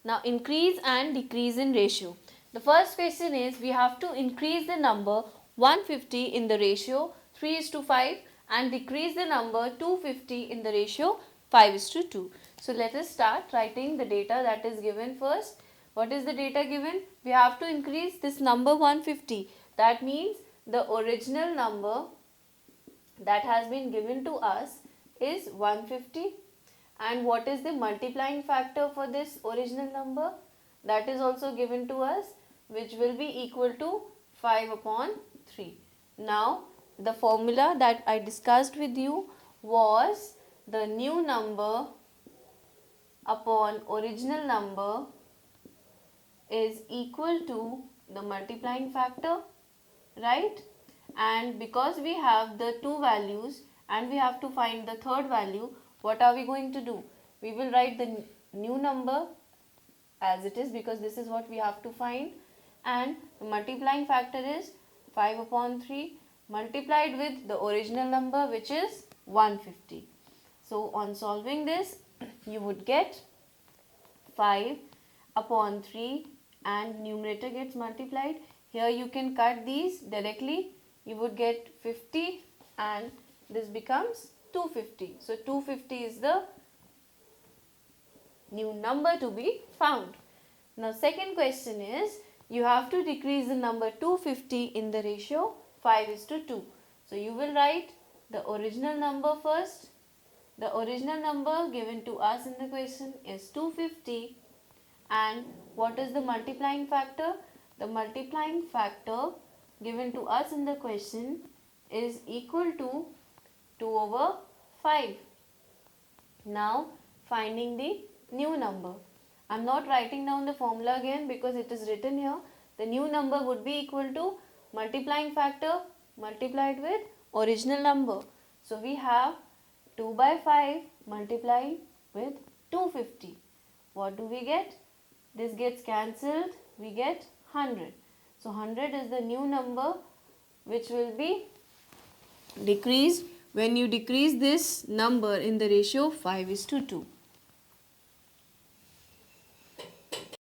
Now increase and decrease in ratio. The first question is we have to increase the number 150 in the ratio 3:5 and decrease the number 250 in the ratio 5:2. So let us start writing the data that is given first. What is the data given? We have to increase this number 150. That means the original number that has been given to us is 150. And what is the multiplying factor for this original number? That is also given to us, which will be equal to 5/3. Now, the formula that I discussed with you was the new number upon original number is equal to the multiplying factor, right? And because we have the two values and we have to find the third value, what are we going to do? We will write the new number as it is because this is what we have to find, and the multiplying factor is 5/3 multiplied with the original number, which is 150. So on solving this, you would get 5/3 and numerator gets multiplied. Here you can cut these directly. You would get 50 and this becomes 250. So 250 is the new number to be found. Now second question is you have to decrease the number 250 in the ratio 5:2. So you will write the original number first. The original number given to us in the question is 250, and what is the multiplying factor? The multiplying factor given to us in the question is equal to 2/5. Now finding the new number. I am not writing down the formula again because it is written here. The new number would be equal to multiplying factor multiplied with original number. So we have 2/5 multiplied with 250. What do we get? This gets cancelled. We get 100. So 100 is the new number which will be decreased when you decrease this number in the ratio 5:2.